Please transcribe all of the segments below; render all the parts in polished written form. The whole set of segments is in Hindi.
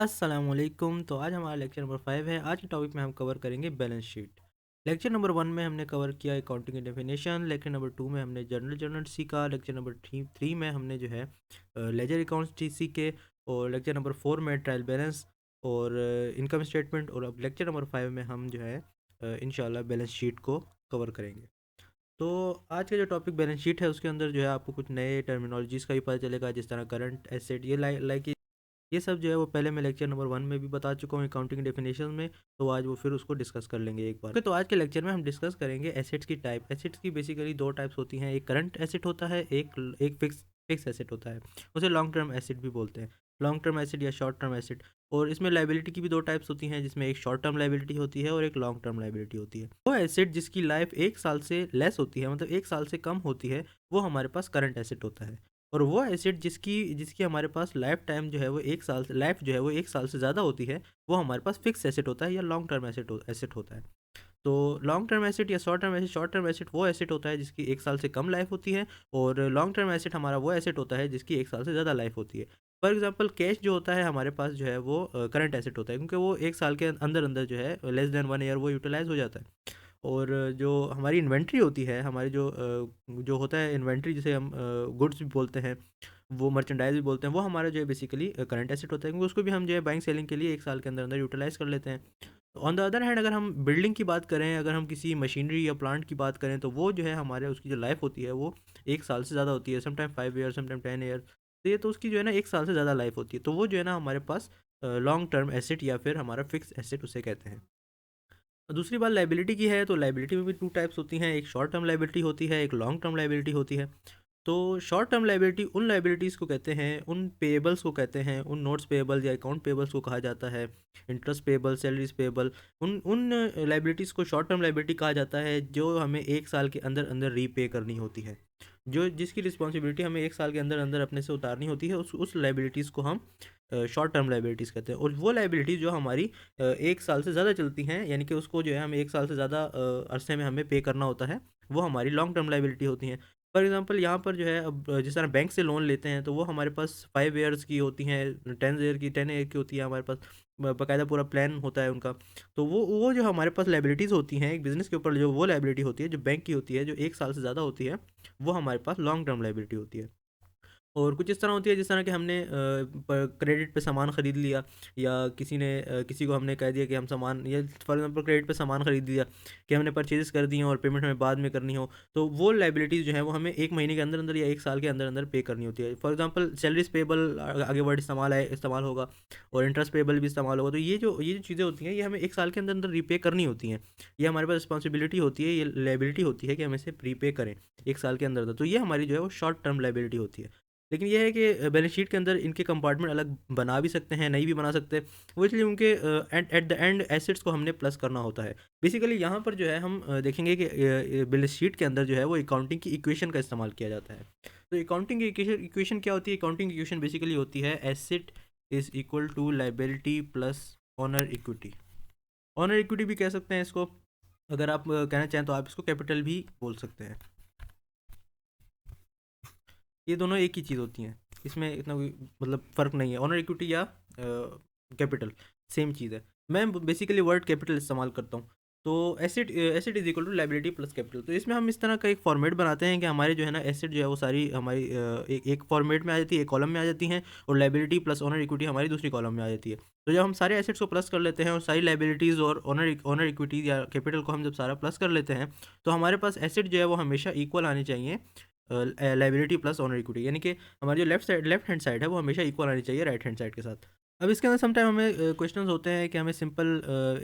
अस्सलामुअलैकुम। तो आज हमारा लेक्चर नंबर 5 है। आज के टॉपिक में हम कवर करेंगे बैलेंस शीट। लेक्चर नंबर 1 में हमने कवर किया अकाउंटिंग की डेफिनेशन। लेक्चर नंबर 2 में हमने जनरल जर्नल सीखा। लेक्चर नंबर 3 में हमने जो है लेजर अकाउंट्स सीखे। और लेक्चर नंबर 4 में ट्रायल बैलेंस और इनकम स्टेटमेंट। और अब लेक्चर नंबर 5 में हम जो है इंशाल्लाह बैलेंस शीट को कवर करेंगे। तो आज का जो टॉपिक बैलेंस शीट है उसके अंदर जो है आपको कुछ नए टर्मिनोलॉजीज़ का भी पता चलेगा, जिस तरह करंट एसेट, ये लाइक ये सब जो है वो पहले मैं लेक्चर नंबर 1 में भी बता चुका हूँ अकाउंटिंग डेफिनेशन में। तो आज वो फिर उसको डिस्कस कर लेंगे एक बार। तो आज के लेक्चर में हम डिस्कस करेंगे एसेट्स की टाइप। एसेट्स की बेसिकली दो टाइप्स होती हैं, एक करंट एसेट होता है, एक फिक्स एसेट होता है। उसे लॉन्ग टर्म एसेट भी बोलते हैं, लॉन्ग टर्म एसेट या शॉर्ट टर्म एसेट। और इसमें लाइबिलिटी की भी दो टाइप्स होती हैं, जिसमें एक शॉर्ट टर्म लाइबिलिटी होती है और एक लॉन्ग टर्म लाइबिलिटी होती है। वो एसेट जिसकी लाइफ एक साल से लेस होती है, मतलब एक साल से कम होती है, वो हमारे पास करंट एसेट होता है। और वो एसेट जिसकी जिसकी हमारे पास लाइफ टाइम जो है वो एक साल से लाइफ जो है वो एक साल से ज़्यादा होती है, वो हमारे पास फिक्स एसेट होता है या लॉन्ग टर्म एसेट होता है। तो लॉन्ग टर्म एसेट या शॉर्ट टर्म एसेट वो एसेट होता है जिसकी एक साल से कम लाइफ होती है। और लॉन्ग टर्म एसेट हमारा वो एसेट होता है जिसकी एक साल से ज़्यादा लाइफ होती है। फॉर एग्जांपल कैश जो होता है हमारे पास जो है वो करंट एसेट होता है, क्योंकि वो एक साल के अंदर अंदर जो है लेस देन 1 ईयर वो यूटिलाइज हो जाता है। और जो हमारी इन्वेंट्री होती है, हमारी जो होता है इन्वेंट्री, जिसे हम गुड्स भी बोलते हैं, वो मर्चेंडाइज भी बोलते हैं, वो हमारा जो है बेसिकली करंट एसेट होता है, क्योंकि उसको भी हम जो है बाइंग सेलिंग के लिए एक साल के अंदर अंदर यूटिलाइज कर लेते हैं। ऑन द अदर हैंड अगर हम बिल्डिंग की बात करें, अगर हम किसी मशीनरी या प्लांट की बात करें, तो वो जो है हमारे उसकी जो लाइफ होती है वो एक साल से ज़्यादा होती है, समटाइम 5 ईयर, समटाइम 10 ईयर। तो ये तो उसकी जो है ना एक साल से ज़्यादा लाइफ होती है, तो वो जो है ना हमारे पास लॉन्ग टर्म एसेट या फिर हमारा फिक्स एसेट उसे कहते हैं। दूसरी बात लाइबिलिटी की है, तो लाइबिलिटी में भी टू टाइप्स होती हैं, एक शॉर्ट टर्म लाइबिलिटी होती है, एक लॉन्ग टर्म लाइबिलिटी होती है। तो शॉर्ट टर्म लाइबिलिटी उन लाइबिलिटीज़ को कहते हैं, उन पेएबल्स को कहते हैं, उन नोट्स पेएबल या अकाउंट पेएबल्स को कहा जाता है, इंटरेस्ट पेएबल, सैलरीज पेएबल, उन उन लाइबिलिटीज़ को शॉर्ट टर्म लाइबिलिटी कहा जाता है, जो हमें एक साल के अंदर अंदर रीपे करनी होती है। जो जिसकी रिस्पॉन्सिबिलिटी हमें एक साल के अंदर अंदर अपने से उतारनी होती है, उस लाइबिलिटीज़ को हम शॉर्ट टर्म लाइबिलिटीज़ कहते हैं। और वो लाइबिलिटीज़ जो हमारी एक साल से ज़्यादा चलती हैं, यानी कि उसको जो है हमें एक साल से ज़्यादा अरसे में हमें पे करना होता है, वो हमारी लॉन्ग टर्म लाइबिलिटी होती हैं। फॉर एग्जांपल यहाँ पर जो है, अब जिस तरह बैंक से लोन लेते हैं, तो वो हमारे पास 5 ईयर्स की होती हैं, 10 ईयर की होती है हमारे पास, बाकायदा पूरा प्लान होता है उनका। तो वो जो हमारे पास लाइबिलिटीज़ होती हैं एक बिज़नेस के ऊपर, जो वो लाइबिलिटी होती है जो बैंक की होती है, जो एक साल से ज़्यादा होती है, वो हमारे पास लॉन्ग टर्म लाइबिलिटी होती है। और कुछ इस तरह होती है, जिस तरह कि हमने क्रेडिट पे सामान ख़रीद लिया, या किसी को हमने कह दिया कि हम सामान, या फॉर एग्जांपल क्रेडिट पे सामान ख़रीद लिया कि हमने परचेज़ कर दी हैं और पेमेंट हमें बाद में करनी हो, तो वो लाइबिलिटीज़ जो है वो हमें एक महीने के अंदर अंदर या एक साल के अंदर अंदर पे करनी होती है। फॉर एग्जांपल सैलरीज पेबल आगे वर्ड इस्तेमाल होगा, और इंटरेस्ट पेबल भी इस्तेमाल होगा। तो ये जो चीज़ें होती हैं, ये हमें एक साल के अंदर अंदर रीपे करनी होती हैं। ये हमारे पास रिस्पॉन्सिबिलिटी होती है, ये लाइबिलिटी होती है कि हम इसे प्रीपे करें एक साल के अंदर अंदर। तो ये हमारी जो है वो शॉर्ट टर्म लाइबिलिटी होती है। लेकिन ये है कि बैलेंस शीट के अंदर इनके कंपार्टमेंट अलग बना भी सकते हैं, नहीं भी बना सकते। वो इसलिए उनके एट द एंड एसेट्स को हमने प्लस करना होता है। बेसिकली यहाँ पर जो है हम देखेंगे कि बैलेंस शीट के अंदर जो है वो अकाउंटिंग की इक्वेशन का इस्तेमाल किया जाता है। तो अकाउंटिंग की इक्वेशन क्या होती है? अकाउंटिंग इक्वेशन बेसिकली होती है asset is equal to liability plus owner equity. Owner equity भी कह सकते हैं इसको, अगर आप कहना चाहें तो आप इसको कैपिटल भी बोल सकते हैं। ये दोनों एक ही चीज़ होती हैं, इसमें इतना कोई मतलब फ़र्क नहीं है। ऑनर इक्विटी या कैपिटल सेम चीज़ है। मैं बेसिकली वर्ड कैपिटल इस्तेमाल करता हूँ। तो asset is equal to liability plus capital. तो इसमें हम इस तरह का एक फॉर्मेट बनाते हैं कि हमारे जो है ना एसेट जो है वो सारी हमारी एक फॉर्मेट में आ जाती है, एक कॉलम में आ जाती हैं, और लाइबिलिटी प्लस ऑनर इक्विटी हमारी दूसरी कॉलम में आ जाती है। तो जब हम सारे एसेट्स को प्लस कर लेते हैं और सारी लाइबिलिटीज़ और ऑनर इक्विटी या कैपिटल को हम जब सारा प्लस कर लेते हैं, तो हमारे पास एसेट जो है वो हमेशा इक्वल आनी चाहिए लाइबिलिटी प्लस ऑनर इक्विटी, यानी कि हमारी जो लेफ्ट हैंड साइड है वो हमेशा इक्वल आनी चाहिए राइट हैंड साइड के साथ। अब इसके अंदर समटाइम हमें क्वेश्चंस होते हैं कि हमें सिंपल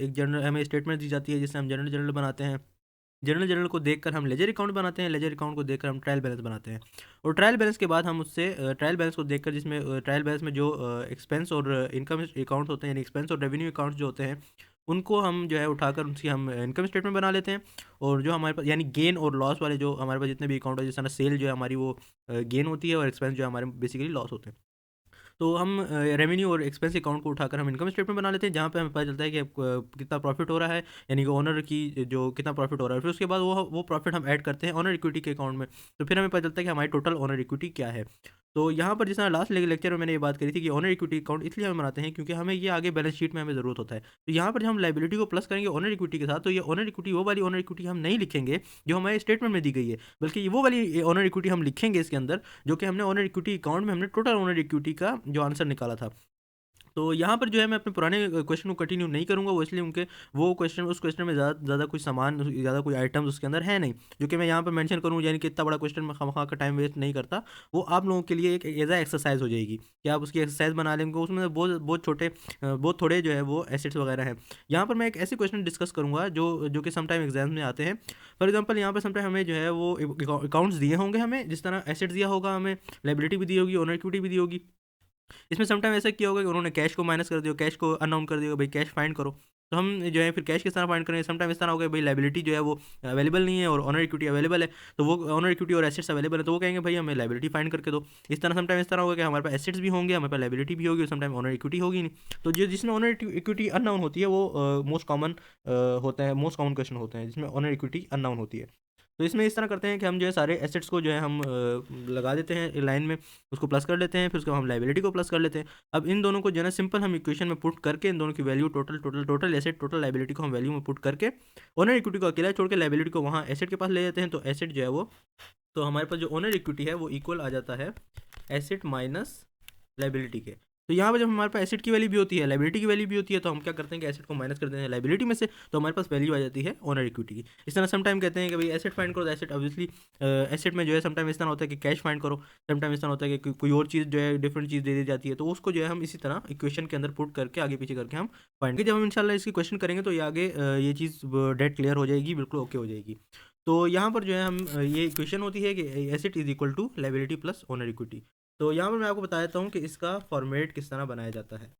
एक जनरल हमें स्टेटमेंट दी जाती है, जिससे हम जनरल बनाते हैं। जनरल को देखकर हम लेजर अकाउंट बनाते हैं, लेजर अकाउंट को देखकर हम ट्रायल बैलेंस बनाते हैं, और ट्रायल बैलेंस के बाद हम उससे ट्रायल बैलेंस को देखकर, जिसमें ट्रायल बैलेंस में जो एक्सपेंस और इनकम अकाउंट होते हैं, यानी एक्सपेंस और रेवेन्यू अकाउंट जो होते हैं, उनको हम जो है उठाकर उनकी हम इनकम स्टेटमेंट बना लेते हैं। और जो हमारे पास यानी गेन और लॉस वाले जो हमारे पास जितने भी अकाउंट है, जिस तरह सेल जो है हमारी वो गेन होती है, और एक्सपेंस जो है हमारे बेसिकली लॉस होते हैं। तो हम रेवेन्यू और एक्सपेंस अकाउंट को उठाकर हम इनकम स्टेटमेंट बना लेते हैं, जहाँ पे हमें पता चलता है कि कितना प्रॉफिट हो रहा है, यानी कि ओनर की जो कितना प्रॉफिट हो रहा है। फिर उसके बाद वो प्रॉफिट हम ऐड करते हैं ओनर इक्विटी के अकाउंट में, तो फिर हमें पता चलता है कि हमारी टोटल ओनर इक्विटी क्या है। तो यहाँ पर जिस तरह लास्ट लेक्चर में मैंने ये बात करी थी कि ऑनर इक्विटी अकाउंट इसलिए हम बनाते हैं क्योंकि हमें ये आगे बैलेंस शीट में हमें ज़रूरत होता है। तो यहाँ पर जब हम लाइबिलिटी को प्लस करेंगे ऑनर इक्विटी के साथ, तो ये ऑनर इक्विटी वो वाली ऑनर इक्विटी हम नहीं लिखेंगे जो हमारे स्टेटमेंट में दी गई है, बल्कि ये वो वाली ऑनर इक्विटी हम लिखेंगे इसके अंदर जो कि हमने ऑनर इक्विटी अकाउंट में हमने टोटल ऑनर इक्विटी का जो आंसर निकाला था। तो यहाँ पर जो है मैं अपने पुराने क्वेश्चन को कंटिन्यू नहीं करूँगा, वो इसलिए उनके वो क्वेश्चन उस क्वेश्चन में ज़्यादा कुछ सामान ज़्यादा कोई आइटम्स उसके अंदर है नहीं जो कि मैं यहाँ पर मेंशन करूँ, यानी कि इतना बड़ा क्वेश्चन मैं खामखा का टाइम वेस्ट नहीं करता। वो आप लोगों के लिए एक एज आ एक्सरसाइज हो जाएगी कि आप उसकी एक्सरसाइज बना लेंगे। उसमें बहुत बहुत छोटे बहुत थोड़े जो है वो एसेट्स वगैरह हैं। यहाँ पर मैं एक ऐसे क्वेश्चन डिस्कस करूँगा जो कि समटाइम एग्जाम्स में आते हैं। फॉर एग्जाम्पल यहाँ पर समटाइम हमें जो है वो अकाउंट्स दिए होंगे, हमें जिस तरह एसेट्स दिया होगा, हमें लाइबिलिटी भी दी होगी, ऑनर इक्विटी भी दी होगी। इसमें समटाइम ऐसा किया होगा कि उन्होंने कैश को माइनस कर दिया, कैश को अननाउन कर दिया, भाई कैश फाइंड करो। तो हम जो है फिर कैश किस तरह फाइंड करेंगे। समटाइम इस तरह होगा भाई लाइबिलिटी जो है वो अवेलेबल नहीं है और ऑनर इक्विटी अवेलेबल है, तो वो ऑनर इक्विटी और एसेट्स अवेलेबल है, तो वो कहेंगे भाई हमें लाइबिलिटी फाइंड करके दो। इस तरह समटाइम इस तरह होगा कि हमारे पास एसेट्स भी होंगे, हमारे पास लाइबिलिटी भी होगी और समटाइम ऑनर इक्विटी होगी नहीं। तो जो जिसमें ऑनर इक्विटी अननाउन होती है वो मोस्ट कॉमन होता है, मोस्ट कॉमन क्वेश्चन होते हैं जिसमें ऑनर इक्विटी अननाउन होती है। तो इसमें इस तरह करते हैं कि हम जो है सारे एसेट्स को जो है हम लगा देते हैं लाइन में, उसको प्लस कर लेते हैं, फिर उसके बाद हम लाइबिलिटी को प्लस कर लेते हैं। अब इन दोनों को जो है ना सिंपल हम इक्वेशन में पुट करके इन दोनों की value total asset total liability को हम वैल्यू में पुट करके ओनर इक्विटी को अकेला छोड़ के लाइबिलिटी को वहाँ एसेट के पास ले जाते हैं। तो एसेट जो है वो, तो हमारे पास जो ओनर इक्विटी है वो इक्वल आ जाता है एसेट माइनस लाइबिलिटी के। तो यहाँ पर जब हमारे पास एसेट की वैल्यू भी होती है, लाइबिलिटी की वैल्यू भी होती है, तो हम क्या करते हैं कि एसेट को माइनस कर देते हैं लाइबिलिटी में से, तो हमारे पास वैल्यू आ जाती है ओनर इक्विटी की। इस तरह समटाइम कहते हैं कि भाई एसेट फाइंड करो, तो एसेट ऑब्वियसली एसेट में जो है समटाइम इस तरह होता है कि कैश फाइंड करो, समटाइम इस तरह होता है कि कोई और चीज़ जो है डिफरेंट चीज़ दे दी जाती है, तो उसको जो है हम इसी तरह इक्वेशन के अंदर पुट करके आगे पीछे करके हम फाइंड जब हम इंशाल्लाह इसकी क्वेश्चन करेंगे तो ये आगे ये चीज़ डेट क्लियर हो जाएगी, बिल्कुल ओके हो जाएगी। तो यहाँ पर जो है हम ये इक्वेशन होती है कि asset is equal to liability plus owner equity. तो यहाँ पर मैं आपको बता देता हूँ कि इसका फॉर्मेट किस तरह बनाया जाता है।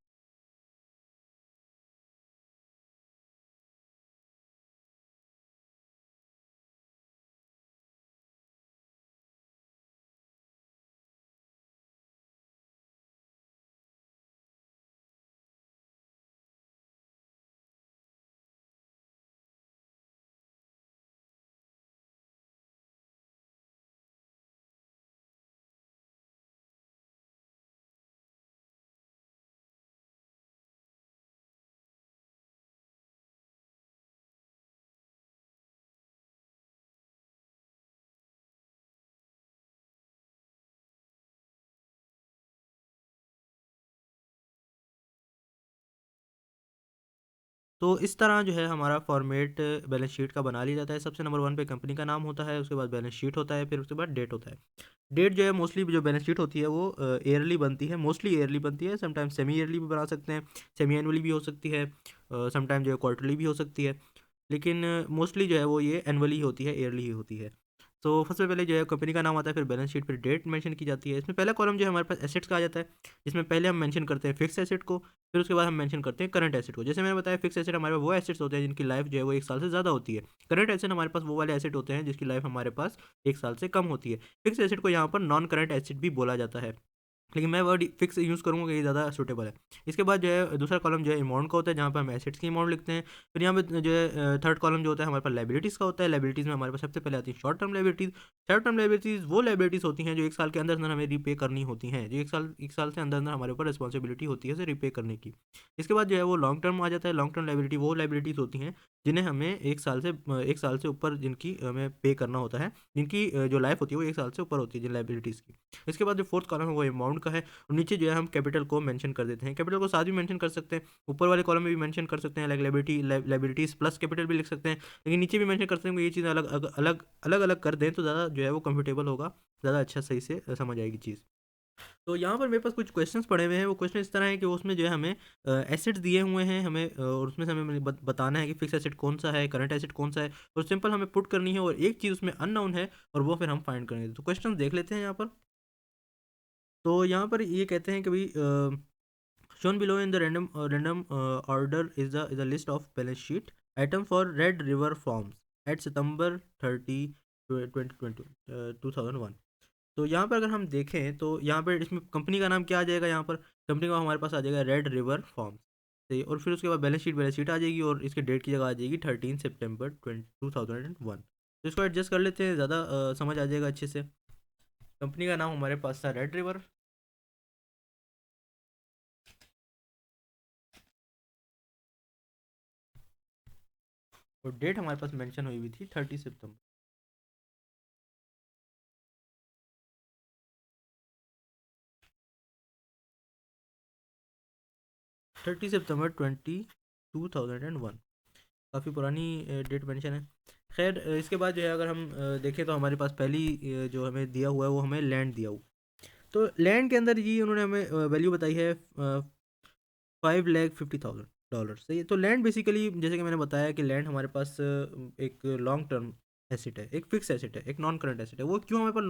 तो इस तरह जो है हमारा फॉर्मेट बैलेंस शीट का बना लिया जाता है। सबसे नंबर वन पे कंपनी का नाम होता है, उसके बाद बैलेंस शीट होता है, फिर उसके बाद डेट होता है। डेट जो है मोस्टली जो बैलेंस शीट होती है वो ईयरली बनती है, मोस्टली ईयरली बनती है। समटाइम सेमी ईयरली भी बना सकते हैं, सेमी एनुअली भी हो सकती है, समटाइम जो है क्वार्टरली भी हो सकती है, लेकिन मोस्टली जो है वो ये एनुअली होती है, ईयरली ही होती है। तो सबसे पहले जो है कंपनी का नाम आता है, फिर बैलेंस शीट, फिर डेट मेंशन की जाती है। इसमें पहला कॉलम जो है हमारे पास एसेट्स का आ जाता है, इसमें पहले हम मेंशन करते हैं फिक्स एसेट को, फिर उसके बाद हम मेंशन करते हैं करंट एसेट को। जैसे मैंने बताया फिक्स एसेट हमारे पास वो एसेट्स होते हैं जिनकी लाइफ जो है वो 1 साल से ज़्यादा होती है। करंट एसेट हमारे पास वो वाले एसेट होते हैं जिसकी लाइफ हमारे पास 1 साल से कम होती है। फिक्स एसेट को यहाँ पर नॉन करंट एसेट भी बोला जाता है, लेकिन मैं वर्ड फिक्स यूज़ करूँगा कि ये ज़्यादा सूटेबल है। इसके बाद जो है दूसरा कॉलम जो है अमाउंट का होता है, जहाँ पर हम एसेट्स की अमाउंट लिखते हैं। फिर यहाँ पे जो है थर्ड कॉलम जो होता है हमारे पास लाइबिलिटीज़ का होता है। लाइबिलिटीज़ में हमारे पास सबसे पहले आती है short term liabilities. Short term liabilities वो लाइबिलिटीज़ होती हैं जो 1 साल के अंदर अंदर हमें रीपे करनी होती हैं, जो 1 साल से अंदर अंदर हमारे ऊपर रिस्पॉन्सिबिलिटी होती है उसे रीपे करने की। इसके बाद जो है वो लॉन्ग टर्म आ जाता है। लॉन्ग टर्म लाइबिलिटी वो लाइबिलिटीज़ होती हैं जिन्हें हमें 1 साल से ऊपर जिनकी हमें पे करना होता है, जिनकी जो लाइफ होती है वो 1 साल से ऊपर होती है जिन लाइबिलिटीज़ की। इसके बाद जो फोर्थ कॉलम है वो अमाउंट का है, और नीचे जो है हम कैपिटल को मेंशन कर देते हैं। कैपिटल को साथ भी मेंशन कर सकते हैं, ऊपर वाले कॉलम में भी मेंशन कर सकते हैं, लाइक लाइबिलिटीज प्लस कैपिटल भी लिख सकते हैं, लेकिन नीचे भी मेंशन कर सकते हैं। ये चीज़ अलग अलग कर दें तो ज़्यादा जो है वो कंफर्टेबल होगा, ज़्यादा अच्छा सही से समझ आएगी चीज़। तो यहाँ पर मेरे पास कुछ क्वेश्चंस पड़े हुए हैं। वो क्वेश्चन इस तरह है कि उसमें जो है हमें एसेट्स दिए हुए हैं हमें, और उसमें से हमें बताना है कि फिक्स एसेट कौन सा है, करंट एसेट कौन सा है, और सिंपल हमें पुट करनी है, और एक चीज़ उसमें अननोन है और वो फिर हम फाइंड करेंगे। तो क्वेश्चन देख लेते हैं यहाँ पर। तो यहाँ पर ये कहते हैं कि भाई shown below in the random order is a list of balance sheet item for Red River Farms at September 30 2020 2001। तो यहाँ पर अगर हम देखें तो यहाँ पर इसमें कंपनी का नाम क्या आ जाएगा, यहाँ पर कंपनी का हमारे पास आ जाएगा रेड रिवर फार्म्स। सही, और फिर उसके बाद बैलेंस शीट आ जाएगी, और इसके डेट की जगह आ जाएगी 13 सितंबर 2001। तो इसको एडजस्ट कर लेते हैं, ज़्यादा समझ आ जाएगा अच्छे से। कंपनी का नाम हमारे पास था रेड रिवर, और डेट हमारे पास मेंशन हुई हुई थी 30 सितंबर। 30 सितंबर 2001, काफ़ी पुरानी डेट मेंशन है। खैर इसके बाद जो है अगर हम देखें तो हमारे पास पहली जो हमें दिया हुआ है वो हमें लैंड दिया हुआ। तो लैंड के अंदर जी उन्होंने हमें वैल्यू बताई है 5,50,000 डॉलर। सही है। तो लैंड बेसिकली जैसे कि मैंने बताया कि लैंड हमारे पास एक लॉन्ग टर्म एसेट है, एक फिक्स एसेट है, एक नॉन करंट एसेट है। वो क्यों हमारे पास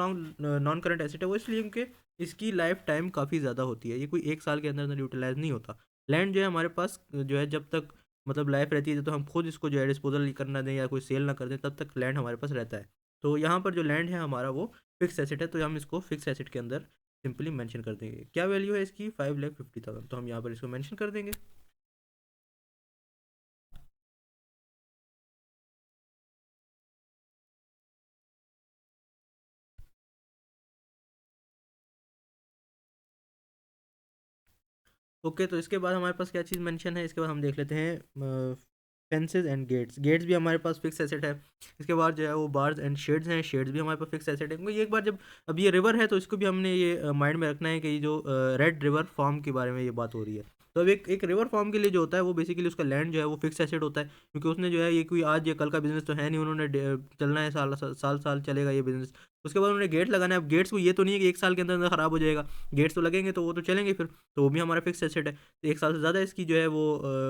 नॉन करंट एसेट है? वो इसलिए क्योंकि इसकी लाइफ टाइम काफ़ी ज़्यादा होती है, ये कोई एक साल के अंदर अंदर यूटिलाइज नहीं होता। लैंड जो है हमारे पास जो है जब तक मतलब लाइफ रहती है, जब तक हम खुद इसको जो है डिस्पोजल करना दें या कोई सेल ना कर दें, तब तक लैंड हमारे पास रहता है। तो यहाँ पर जो लैंड है हमारा वो फिक्स एसेट है, तो हम इसको फिक्स एसेट के अंदर सिंपली मेंशन कर देंगे। क्या वैल्यू है इसकी? 5,50,000। तो हम यहाँ पर इसको मेंशन कर देंगे। ओके, तो इसके बाद हमारे पास क्या चीज़ मेंशन है? इसके बाद हम देख लेते हैं फेंसेस एंड गेट्स। गेट्स भी हमारे पास फिक्स एसेट है। इसके बाद जो है वो बार्स एंड शेड्स हैं, शेड्स भी हमारे पास फिक्स एसेट है। क्योंकि एक बार जब अब ये रिवर है तो इसको भी हमने ये माइंड में रखना है कि ये जो रेड रिवर फॉर्म के बारे में ये बात हो रही है। तो अब एक एक रिवर फॉर्म के लिए जो होता है वो बेसिकली उसका लैंड जो है वो फिक्स एसेट होता है, क्योंकि उसने जो है ये कोई आज या कल का बिजनेस तो है नहीं, उन्होंने चलना है, साल साल साल चलेगा ये बिजनेस। उसके बाद उन्होंने गेट लगाना है। अब गेट्स को ये तो नहीं है कि एक साल के अंदर अंदर ख़राब हो जाएगा, गेट्स तो लगेंगे तो वो तो चलेंगे फिर, तो वो भी हमारा फिक्स एसेट है। तो एक साल से ज़्यादा इसकी जो है वो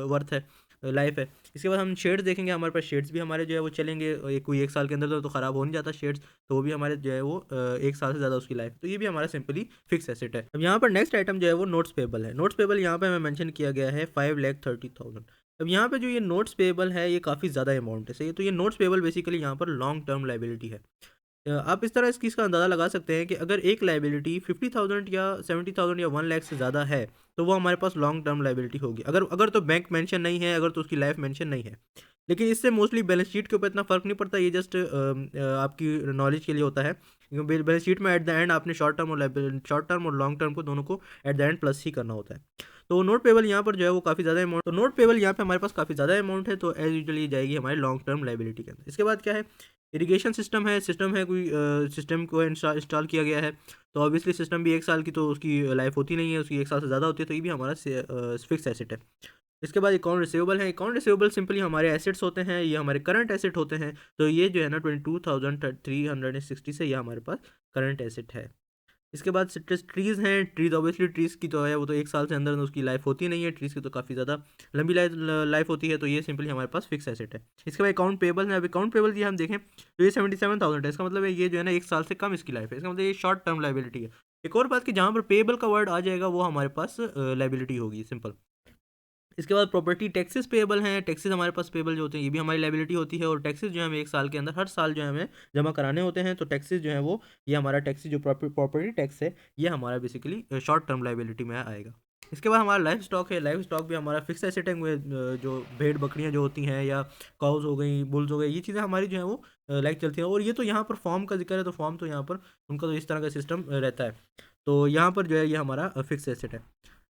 वर्थ है, लाइफ है। इसके बाद हम शेड्स देखेंगे, हमारे पास शेड्स भी हमारे जो है वो चलेंगे, एक कोई एक साल के अंदर तो ख़राब हो नहीं जाता शेड्स, तो वो भी हमारे जो है वो एक साल से ज़्यादा उसकी लाइफ, तो ये भी हमारा सिंपली फिक्स एसेट है। अब यहाँ पर नेक्स्ट आइटम जो है वो नोट्स पेबल है। नोट्स पेबल यहाँ पे हमें मेंशन किया गया है 5,30,000। अब यहाँ पे जो ये नोट्स पेबल है ये काफ़ी ज़्यादा अमाउंट है। सही है। तो ये नोट्स पेबल बेसिकली यहाँ पर लॉन्ग टर्म लाइबिलिटी है। आप इस तरह इसका अंदाज़ा लगा सकते हैं कि अगर एक लाइबिलिटी 50,000 या 70,000 या 1 लाख से ज़्यादा है तो वो हमारे पास लॉन्ग टर्म लाइबिलिटी होगी। अगर अगर तो बैंक मेंशन नहीं है, अगर तो उसकी लाइफ मेंशन नहीं है। लेकिन इससे मोस्टली बैलेंस शीट के ऊपर इतना फ़र्क नहीं पड़ता, ये जस्ट आपकी नॉलेज के लिए होता है, क्योंकि बैलेंस शीट में एट द एंड आपने शॉर्ट टर्म और लॉन्ग टर्म को दोनों को एट द एंड प्लस ही करना होता है। तो नोट पेबल यहाँ पर जो है वो काफ़ी ज़्यादा अमाउंट, तो नोट पेबल यहाँ पे हमारे पास काफ़ी ज़्यादा अमाउंट है, तो एज यूजली जाएगी हमारे लॉन्ग टर्म लाइबिलिटी के अंदर। इसके बाद क्या है? इरिगेशन सिस्टम है कोई सिस्टम को इंस्टॉल किया गया है, तो ऑब्वियसली सिस्टम भी एक साल की तो उसकी लाइफ होती नहीं है, उसकी एक साल से ज़्यादा होती है, तो ये भी हमारा फिक्स एसेट है। इसके बाद अकाउंट रिसीवेबल है। अकाउंट रिसीवेबल सिंपली हमारे एसेट्स होते हैं, ये हमारे करंट एसेट होते हैं। तो ये जो है ना 22,360 से ये हमारे पास करंट एसेट है। इसके बाद सिट्रस ट्रीज़ हैं। ट्रीज़ ऑब्वियसली ट्रीज़ की तो है वो तो एक साल से अंदर उसकी लाइफ होती नहीं है, ट्रीज़ की तो काफ़ी ज़्यादा लंबी लाइफ होती है, तो ये सिंपली हमारे पास फिक्स एसेट है। इसके बाद अकाउंट पेबल है। अब अकाउंट पेबल की हम देखें तो ये 77,000 है। इसका मतलब है ये जो है ना एक साल से कम इसकी लाइफ है, इसका मतलब ये शॉर्ट टर्म लाइबिलिटी है। एक और बात कि जहाँ पर पेबल का वर्ड आ जाएगा वो हमारे पास लाइबिलिटी होगी, सिंपल। इसके बाद प्रॉपर्टी टैक्सेस पेबल हैं। टैक्सेस हमारे पास पेबल जो होते हैं ये भी हमारी लाइबिलिटी होती है, और टैक्सेस जो है हमें एक साल के अंदर हर साल जो है हमें जमा कराने होते हैं, तो टैक्सेस जो है वो ये हमारा टैक्सेस जो प्रॉपर्टी टैक्स है ये हमारा बेसिकली शॉर्ट टर्म लाइबिलिटी में आएगा। इसके बाद हमारा लाइफ स्टॉक है। लाइफ स्टॉक भी हमारा फिक्स एसेट है। जो भेड़ बकरियाँ जो होती हैं या काउज हो गई, बुल्स हो गई, ये चीज़ें हमारी जो है वो लाइक चलती हैं। और ये तो यहाँ पर फॉर्म का जिक्र है, तो फॉर्म तो यहाँ पर उनका तो इस तरह का सिस्टम रहता है, तो यहाँ पर जो है ये हमारा फिक्स एसेट है।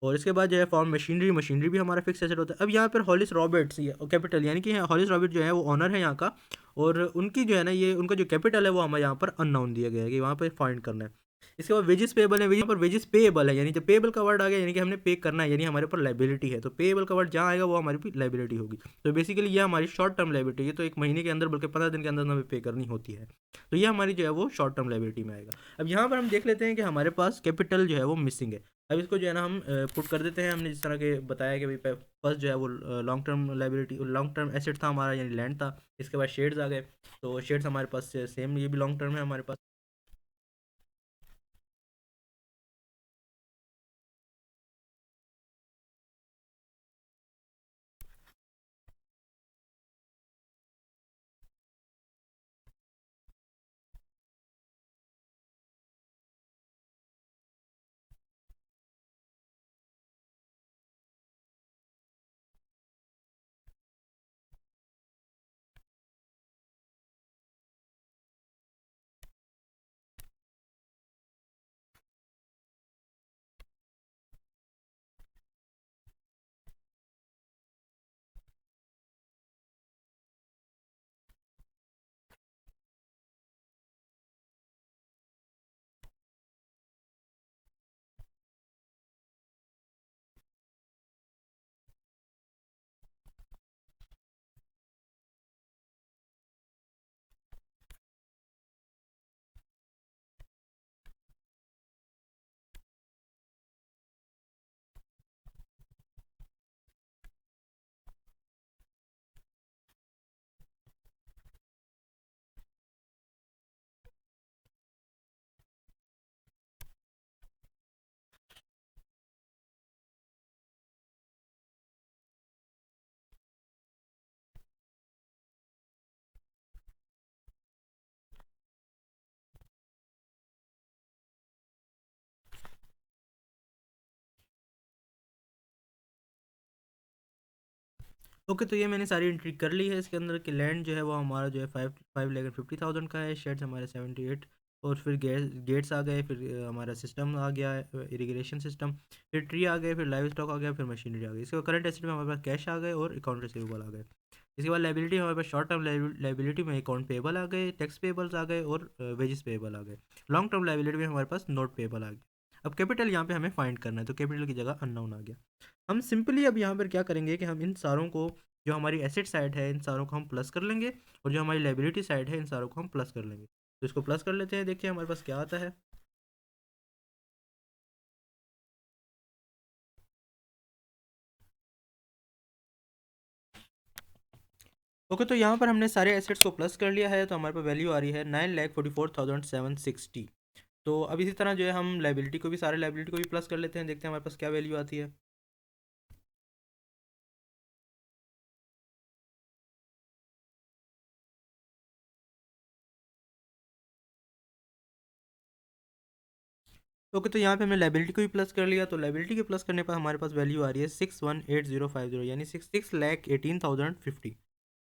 और इसके बाद जो है फॉर्म मशीनरी, मशीनरी भी हमारा फिक्स एसेट होता है। अब यहाँ पर हॉलिस रॉबर्ट्स कैपिटल, यानी कि हॉलिस रॉबर्ट जो है वो ऑनर है यहाँ का, और उनकी जो है ना ये उनका जो कैपिटल है वो हमें यहाँ पर अननाउन दिया गया है कि वहाँ पर फाइंड करना है। इसके बाद वेजेस पेबल है। यहाँ पर वेजेस पेएबल है, यानी जब पेएबल का वर्ड आ गया यानी कि हमने पे करना है, यानी हमारे ऊपर लाइबिलिटी है, तो पेएबल का वर्ड जहाँ आएगा वो हमारी भी लाइबिलिटी होगी। तो बेसिकली ये हमारी शॉर्ट टर्म लाइबिलिटी है, तो एक महीने के अंदर बल्कि 15 दिन के अंदर हमें पे करनी होती है, तो ये हमारी जो है वो शॉर्ट टर्म लाइबिलिटी में आएगा। अब यहाँ पर हम देख लेते हैं कि हमारे पास कैपिटल जो है वो मिसिंग है। अब इसको जो है ना हम पुट कर देते हैं। हमने जिस तरह के बताया कि भाई फर्स्ट जो है वो long term liability, long term asset था हमारा, यानी लैंड था। इसके बाद शेड्स आ गए, तो शेड्स हमारे पास सेम, ये भी लॉन्ग टर्म है हमारे पास। ओके, तो ये मैंने सारी एंट्री कर ली है इसके अंदर कि लैंड जो है वो हमारा जो है 5,50,000 का है, शेड्स हमारे 78, और फिर गेट्स आ गए, फिर हमारा सिस्टम आ गया है, इरिगेशन सिस्टम, फिर ट्री आ गए, फिर लाइव स्टॉक आ गया, फिर मशीनरी आ गई। इसके बाद करंट एसेट में हमारे पास कैश आ गए और अकाउंट रिसीवेबल आ गए। इसके बाद लाइबिलिटी हमारे पास शॉर्ट टर्म लाइबिलिटी में अकाउंट पेबल आ गए, टैक्स पेबल्स आ गए और वेजेस पेबल आ गए। लॉन्ग टर्म लाइबिलिटी में हमारे पास नोट पेबल आ गए। अब कैपिटल यहाँ पे हमें फाइंड करना है, तो कैपिटल की जगह अननोन आ गया। हम सिंपली अब यहाँ पर क्या करेंगे कि हम इन सारों को, जो हमारी एसेट साइड है इन सारों को हम प्लस कर लेंगे, और जो हमारी लाइबिलिटी साइड है इन सारों को हम प्लस कर लेंगे। तो इसको प्लस कर लेते हैं, देखिए हमारे पास क्या आता है। ओके, तो यहाँ पर हमने सारे एसेट्स को प्लस कर लिया है, तो हमारे पास वैल्यू आ रही है 9,44,760। तो अब इसी तरह जो है हम लाइबिलिटी को भी, सारे लाइबिलिटी को भी प्लस कर लेते हैं, देखते हैं हमारे पास क्या वैल्यू आती है। ओके, तो यहाँ पे हमने लाइबिलिटी को भी प्लस कर लिया, तो लाइबिलिटी के प्लस करने पर हमारे पास वैल्यू आ रही है 618050, यानी 6,60,18,050।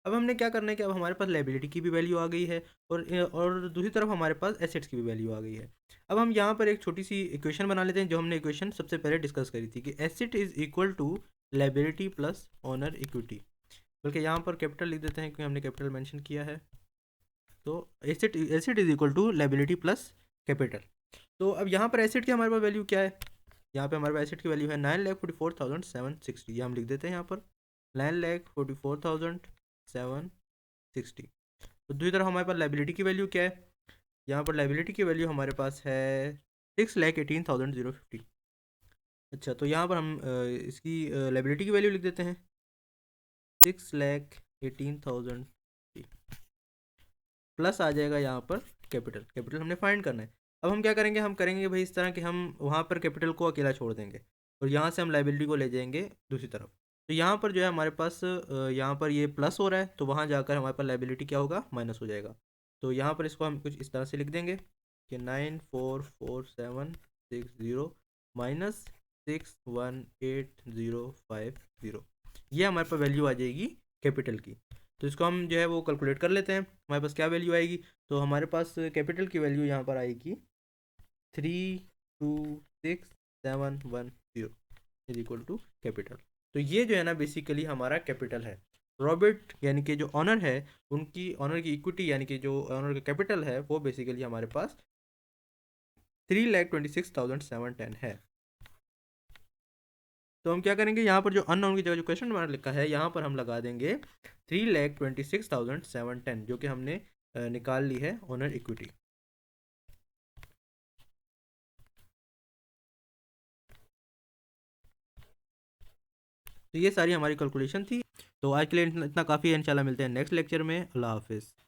अब हमने क्या करना है कि अब हमारे पास लाइबिलिटी की भी वैल्यू आ गई है, और दूसरी तरफ हमारे पास एसेट्स की भी वैल्यू आ गई है। अब हम यहाँ पर एक छोटी सी इक्वेशन बना लेते हैं, जो हमने इक्वेशन सबसे पहले डिस्कस करी थी कि asset is equal to liability plus owner equity. बल्कि यहाँ पर कैपिटल लिख देते हैं क्योंकि हमने कैपिटल मेंशन किया है। तो asset asset is equal to liability plus capital. तो अब यहाँ पर एसेट की हमारे पास वैल्यू क्या है, यहाँ पे हमारे पास एसेट की वैल्यू है 9,44,760, ये हम लिख देते हैं यहाँ पर 9,44,760। तो दूसरी तरफ हमारे पास लाइबिलिटी की वैल्यू क्या है, यहाँ पर लाइबिलिटी की वैल्यू हमारे पास है 6,18,050। अच्छा, तो यहाँ पर हम इसकी लाइबिलिटी की वैल्यू लिख देते हैं 6,18,000, प्लस आ जाएगा यहाँ पर कैपिटल। कैपिटल हमने फाइंड करना है। अब हम क्या करेंगे, हम करेंगे भाई इस तरह कि हम वहाँ पर कैपिटल को अकेला छोड़ देंगे, और यहाँ से हम लाइबिलिटी को ले जाएंगे दूसरी तरफ। तो यहाँ पर जो है हमारे पास यहाँ पर ये प्लस हो रहा है, तो वहाँ जाकर हमारे पास लाइबिलिटी क्या होगा, माइनस हो जाएगा। तो यहाँ पर इसको हम कुछ इस तरह से लिख देंगे कि 9,44,760 माइनस 6,18,050, ये हमारे पास वैल्यू आ जाएगी कैपिटल की। तो इसको हम जो है वो कैलकुलेट कर लेते हैं, हमारे पास क्या वैल्यू आएगी। तो हमारे पास कैपिटल की वैल्यू यहाँ पर आएगी 3,26,710 इज इक्वल टू कैपिटल। तो ये जो है ना बेसिकली हमारा कैपिटल है। रॉबर्ट यानी कि जो ऑनर है, उनकी ऑनर की इक्विटी यानी कि जो ऑनर का कैपिटल है वो बेसिकली हमारे पास 3,26,710 है। तो हम क्या करेंगे, यहाँ पर जो अननोन की जगह जो क्वेश्चन मार्क लिखा है यहाँ पर हम लगा देंगे 3,26,710, जो कि हमने निकाल ली है ओनर इक्विटी। तो ये सारी हमारी कैलकुलेशन थी। तो आज के लिए इतना काफ़ी है, इंशाल्लाह मिलते हैं नेक्स्ट लेक्चर में। अल्लाह हाफिज़।